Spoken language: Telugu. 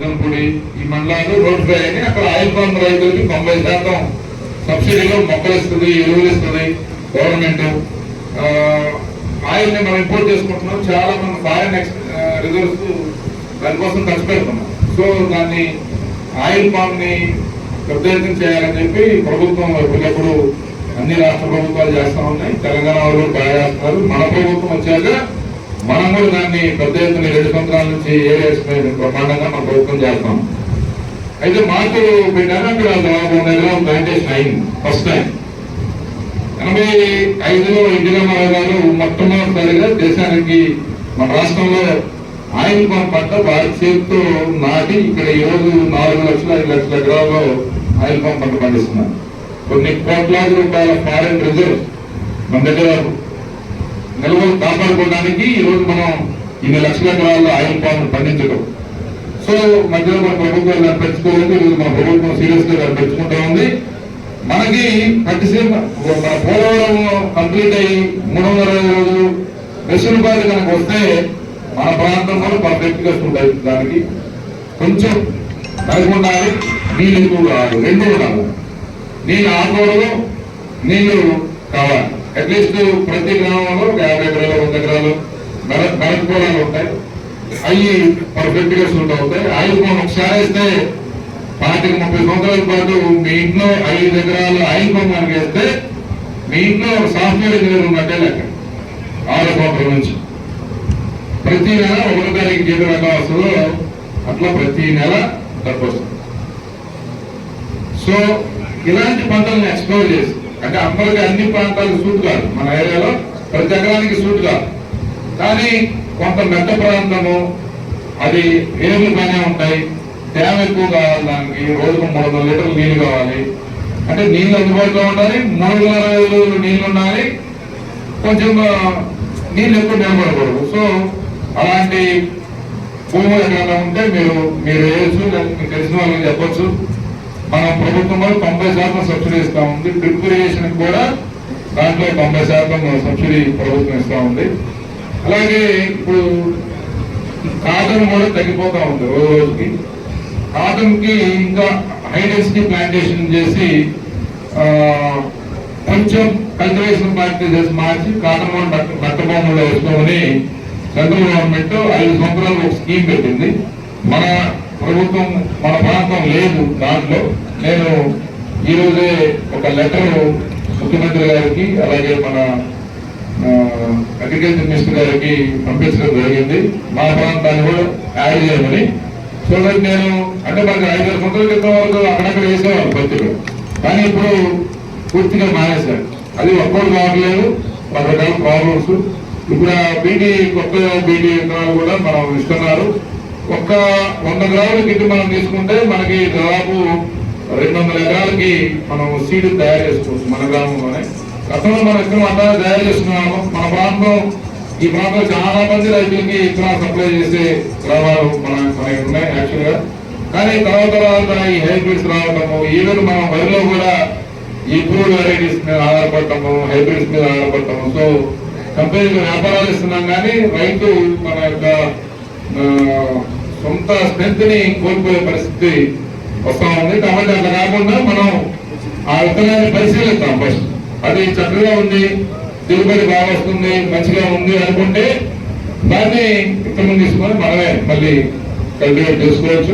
ఈ మండలాలు రోడ్ ఫ్రై అని అక్కడ ఆయిల్ పామ్ రైతులకి 90% సబ్సిడీలో మొక్కలు ఇస్తుంది, ఎరువులు ఇస్తుంది గవర్నమెంట్. ఆయిల్ ని మనం ఇంపోర్ట్ చేసుకుంటున్నాం, చాలా మనం ఫారెన్ రిజర్వ్స్ దానికోసం ఖర్చు పెడుతున్నాం. సో దాన్ని ఆయిల్ పామ్ ని పెద్ద ఎత్తున చేయాలని చెప్పి ప్రభుత్వం ఎప్పటికప్పుడు అన్ని రాష్ట్ర ప్రభుత్వాలు చేస్తా ఉన్నాయి. తెలంగాణ వాళ్ళు బాగా చేస్తున్నారు. మన ప్రభుత్వం వచ్చాక మనం కూడా దాన్ని పెద్ద ఎత్తున 2 సంవత్సరాల నుంచి బ్రహ్మాండంగా మన ప్రభుత్వం చేస్తాం. అయితే మాకు పెట్టాను అక్కడ దగ్గర ప్లాంటేషన్ అయింది ఫస్ట్ టైం. 85లో ఇందిరామారావు గారు మొట్టమొదటిసారిగా దేశానికి మన రాష్ట్రంలో ఆయిల్ పామ్ పంట వారి చేతితో నాటి ఇక్కడ ఈరోజు 4 లక్షల 5 లక్షల ఎకరాల్లో ఆయిల్ పామ్ పంట పండిస్తున్నారు. కొన్ని కోట్లాది రూపాయల ఫారెన్ రిజర్వ్ మన దగ్గర నిల్వలు కాపాడుకోవడానికి ఈరోజు మనం ఇన్ని లక్షల ఎకరాల్లో ఆయిల్ పామ్ పండించడం. సో మధ్యలో మన ప్రభుత్వం దాన్ని పెంచుకోలేదు. ఈరోజు మన ప్రభుత్వం సీరియస్ గా దాన్ని పెంచుకుంటా ఉంది. మనకి ప్రతిసేపు మన పోలవరం కంప్లీట్ అయ్యి 320 రోజులు వెసులుబాటు కనుక వస్తే మన ప్రాంతంలో పర్ఫెక్ట్ గా ఉంటాయి. దానికి కొంచెం కలిగి ఉండాలి, నీళ్ళు ఎక్కువ కావాలి, 2 ఉండాలి. నీళ్ళు ఆకూడదు, నీళ్లు కావాలి. అట్లీస్ట్ ప్రతి గ్రామంలో 50 ఎకరాలు 100 ఎకరాలు మెరక పొలాలు ఉంటాయి. అవి పర్ఫెక్ట్ గా సూట్ అవుతాయి. ఆయిల్ పామ్ ఒకసారి వేస్తే 30 సంవత్సరాల పాటు మీ ఇంట్లో 5 ఎకరాలు ఆయిల్ పామ్ మనకి వేస్తే మీ ఇంట్లో సాఫ్ట్వేర్ ఇంజనీర్ ఉన్నట్టే లెక్క. 6 సంవత్సరాల నుంచి ప్రతి నెల 1 తారీఖు జీతం ఎలా వస్తుందో అట్లా ప్రతి నెల డబ్బు వస్తుంది. సో ఇలాంటి పంటలను ఎక్స్ప్లోర్ చేసి, అంటే అందరికీ అన్ని ప్రాంతాలకు సూట్ కాదు, మన ఏరియాలో ప్రతి ఎకరానికి సూట్ కాదు. కానీ కొంత మెట్ట ప్రాంతము అది వేర్లు బాగానే ఉంటాయి, తేమ ఎక్కువ కావాలి, దానికి రోజుకు 300 లీటర్లు నీళ్లు కావాలి. అంటే నీళ్ళు అందుబాటులో ఉండాలి, 320 రోజులు నీళ్లు ఉండాలి, కొంచెం నీళ్ళు ఎక్కువ నిలబడకూడదు. సో అలాంటి భూములు ఎక్కడైనా ఉంటే మీరు వేయచ్చు, మీకు తెలిసిన వాళ్ళకి చెప్పచ్చు. మన ప్రభుత్వంలో 90% సబ్సిడీ ఇస్తా ఉంది. డ్రిప్ ఇరిగేషన్ కూడా దాంట్లో 90% సబ్సిడీ ప్రభుత్వం ఇస్తా ఉంది. అలాగే ఇప్పుడు కాటన్ కూడా తగ్గిపోతా ఉంది రోజుకి. కాటన్ కి ఇంకా హై డెన్సిటీ ప్లాంటేషన్ చేసి కొంచెం కల్టివేషన్ ప్రాక్టీసెస్ మార్చి కాటన్ కూడా నట్టబొమ్మలో వేసుకోమని సెంట్రల్ గవర్నమెంట్ 5 సంవత్సరాలు ఒక స్కీమ్ పెట్టింది. మన ప్రభుత్వం మన ప్రాంతం లేదు దాంట్లో. నేను ఈరోజే ఒక లెటర్ ముఖ్యమంత్రి గారికి అలాగే మన అగ్రికల్చర్ మినిస్టర్ గారికి పంపించడం జరిగింది, మా ప్రాంతాన్ని కూడా యాడ్ చేయమని. సో నేను అంటే మనకి 5 సంవత్సరాల క్రితం వరకు అక్కడక్కడ వేసేవాళ్ళు పత్రిక, కానీ ఇప్పుడు పూర్తిగా మానేశారు. అది ఒక్కటి కావట్లేదు, రకరకాల ప్రాబ్లమ్స్. ఇప్పుడు కొత్త బీటీ విత్తనాలు కూడా మనం ఇస్తున్నారు. ఒక్క 100 గ్రాముల కిట్ మనం తీసుకుంటే మనకి దాదాపు 200 ఎకరాలకి మనం సీడ్ తయారు చేసుకోవచ్చు మన గ్రామంలోనే. గతంలో మనం విత్తనం అంతా తయారు చేస్తున్నాము. మన ప్రాంతం ఈ ప్రాంతంలో చాలా మంది రైతులకి విత్తనాలు సప్లై చేసే గ్రామాలు మనకి ఉన్నాయి యాక్చువల్గా. కానీ తర్వాత ఈ హైబ్రిడ్స్ రావటము, ఈవెన్ మనం వరిలో కూడా ఈ పూర్ వెరైటీస్ మీద ఆధారపడటము, హైబ్రిడ్స్ మీద ఆధారపడటము. సో కంపెనీలు వ్యాపారాలు ఇస్తున్నాం, కానీ రైతు మన యొక్క సొంత స్ట్రెంత్ ని కోల్పోయే పరిస్థితి వస్తా ఉంది. కాబట్టి అట్లా కాకుండా మనం ఆ విత్తనాన్ని పరిశీలిస్తాం ఫస్ట్. అది చక్కగా ఉంది, దిగుబడి బాగా వస్తుంది, మంచిగా ఉంది అనుకుంటే దాన్ని విత్తనం తీసుకొని మనమే మళ్ళీ కల్టివేట్ చేసుకోవచ్చు.